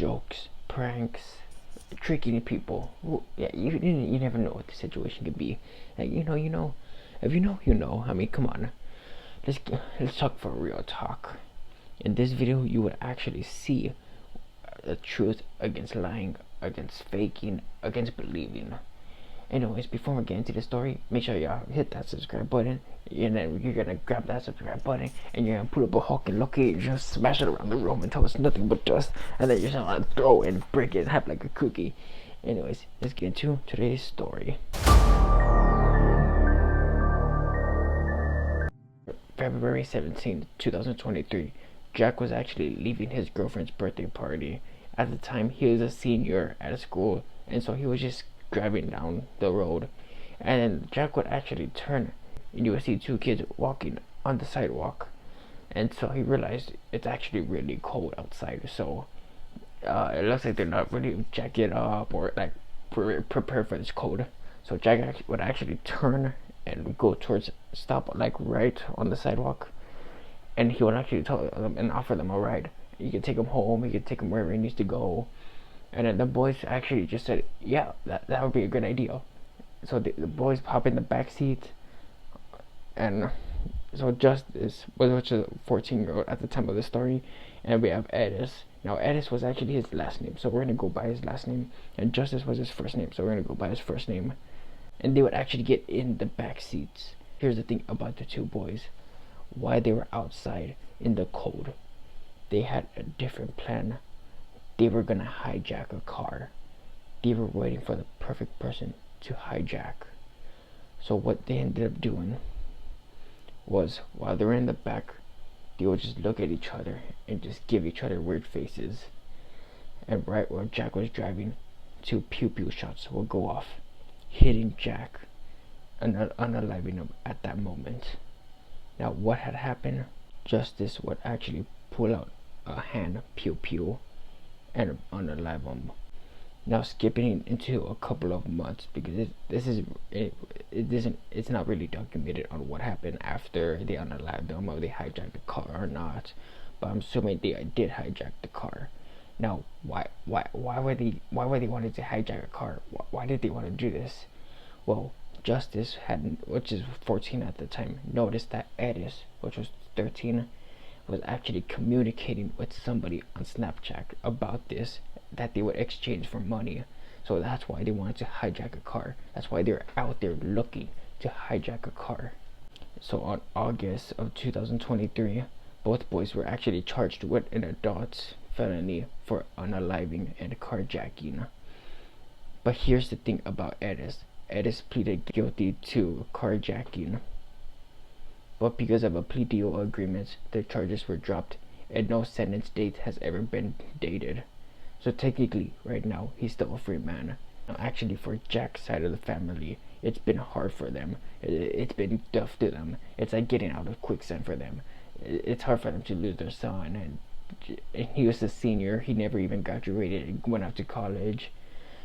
jokes, pranks, tricking people. Yeah, you never know what the situation could be. Like, you know. If you know, you know. I mean, come on. Let's let's talk for real talk. In this video, you would actually see the truth against lying, against faking, against believing. Anyways, before we get into the story, make sure y'all hit that subscribe button, and then you're gonna grab that subscribe button, and you're gonna put up a Hulk and Lucky, and just smash it around the room until it's nothing but dust, and then you're just gonna throw and break it, have like a cookie. Anyways, let's get into today's story. February 17, 2023, Jack was actually leaving his girlfriend's birthday party. At the time, he was a senior at a school, and so he was just driving down the road, and then Jack would actually turn, and you would see two kids walking on the sidewalk, and so he realized it's actually really cold outside, so it looks like they're not really jacket up or like prepare for this cold. So Jack would actually turn and go towards stop like right on the sidewalk, and he would actually tell them and offer them a ride. You could take him home, you could take him wherever he needs to go. And then the boys actually just said, yeah, that would be a good idea. So the boys hop in the back seat, and so Justice, which is a 14-year-old at the time of the story, and we have Edis. Now Edis was actually his last name, so we're gonna go by his last name, and Justice was his first name, so we're gonna go by his first name. And they would actually get in the back seats. Here's the thing about the two boys: why they were outside in the cold. They had a different plan. They were gonna hijack a car. They were waiting for the perfect person to hijack. So what they ended up doing was, while they were in the back, they would just look at each other and just give each other weird faces. And right where Jack was driving, two pew pew shots would go off, hitting Jack and unaliving him at that moment. Now what had happened? Justice would actually pull out a hand pew pew and unalive him. Now skipping into a couple of months, because it's not really documented on what happened after they unalived them, or they hijacked the car or not, but I'm assuming they did hijack the car. Now why were they wanting to hijack a car? Why did they want to do this? Well, Justice had, which is 14 at the time, noticed that Edis, which was 13, was actually communicating with somebody on Snapchat about this, that they would exchange for money. So that's why they wanted to hijack a car. That's why they're out there looking to hijack a car. So on August of 2023, both boys were actually charged with an adult felony for unaliving and carjacking. But here's the thing about Edis. Edis pleaded guilty to carjacking, but because of a plea deal agreement, the charges were dropped, and no sentence date has ever been dated. So technically, right now, he's still a free man. Now, actually, for Jack's side of the family, it's been hard for them. It's been tough to them. It's like getting out of quicksand for them. It's hard for them to lose their son, and he was a senior. He never even graduated and went out to college.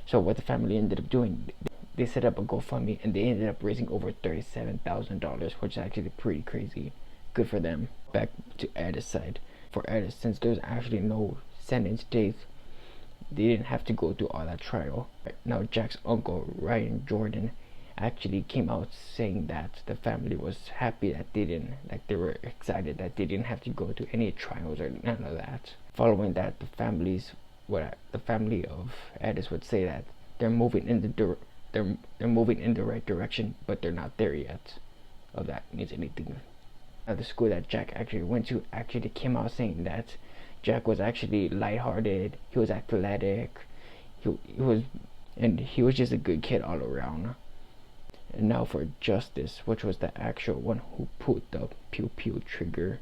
So what the family ended up doing, they set up a GoFundMe, and they ended up raising over $37,000, which is actually pretty crazy. Good for them. Back to Edis' side. For Edis, since there's actually no sentence date, they didn't have to go through all that trial. Now Jack's uncle, Ryan Jordan, actually came out saying that the family was happy that they were excited that they didn't have to go through any trials or none of that. Following that, the family of Edis would say that they're moving in the right direction, but they're not there yet. If that means anything. Now the school that Jack actually went to actually came out saying that Jack was actually lighthearted, he was athletic, he was just a good kid all around. And now for Justice, which was the actual one who pulled the pew pew trigger.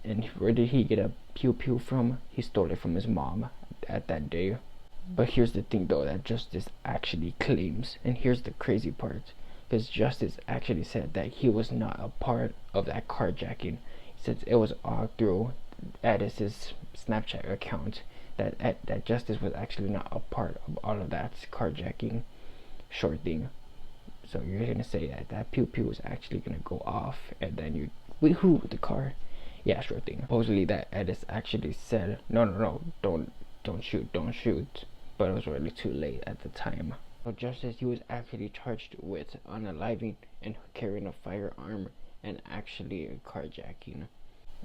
And where did he get a pew pew from? He stole it from his mom at that day. But here's the thing though, that Justice actually claims, and here's the crazy part, because Justice actually said that he was not a part of that carjacking. He said it was all through Edis's Snapchat account, that Justice was actually not a part of all of that carjacking short thing. So you're gonna say that pew pew was actually gonna go off, and then you who with the car? Yeah, sure thing. Supposedly that Edis actually said, no, don't don't shoot, don't shoot. But it was already too late at the time. So Justice, he was actually charged with unaliving and carrying a firearm and actually carjacking.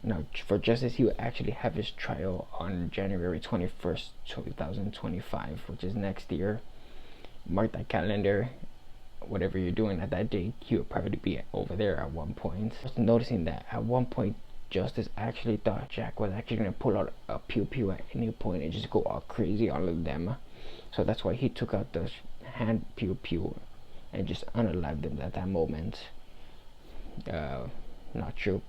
Now, for Justice, he will actually have his trial on January 21st, 2025, which is next year. Mark that calendar. Whatever you're doing at that date, he will probably be over there at one point. Just noticing that at one point, Justice actually thought Jack was actually going to pull out a pew pew at any point and just go all crazy on them. So that's why he took out the hand pew pew and just unalived them at that moment. Not true.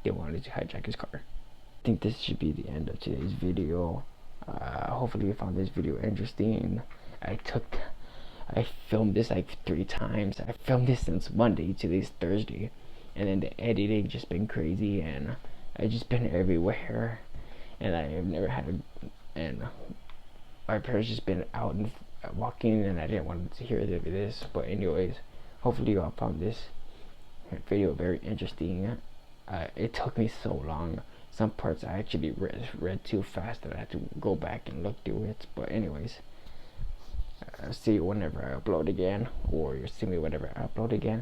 They wanted to hijack his car. I think this should be the end of today's video. Hopefully you found this video interesting. I filmed this like 3 times. I filmed this since Monday. Today's Thursday, and then the editing just been crazy, and I just been everywhere, and I have never had and my parents just been out and walking, and I didn't want to hear this. But anyways, hopefully you all found this video very interesting. It took me so long. Some parts I actually read too fast that I had to go back and look through it. But anyways, see you whenever I upload again, or you'll see me whenever I upload again.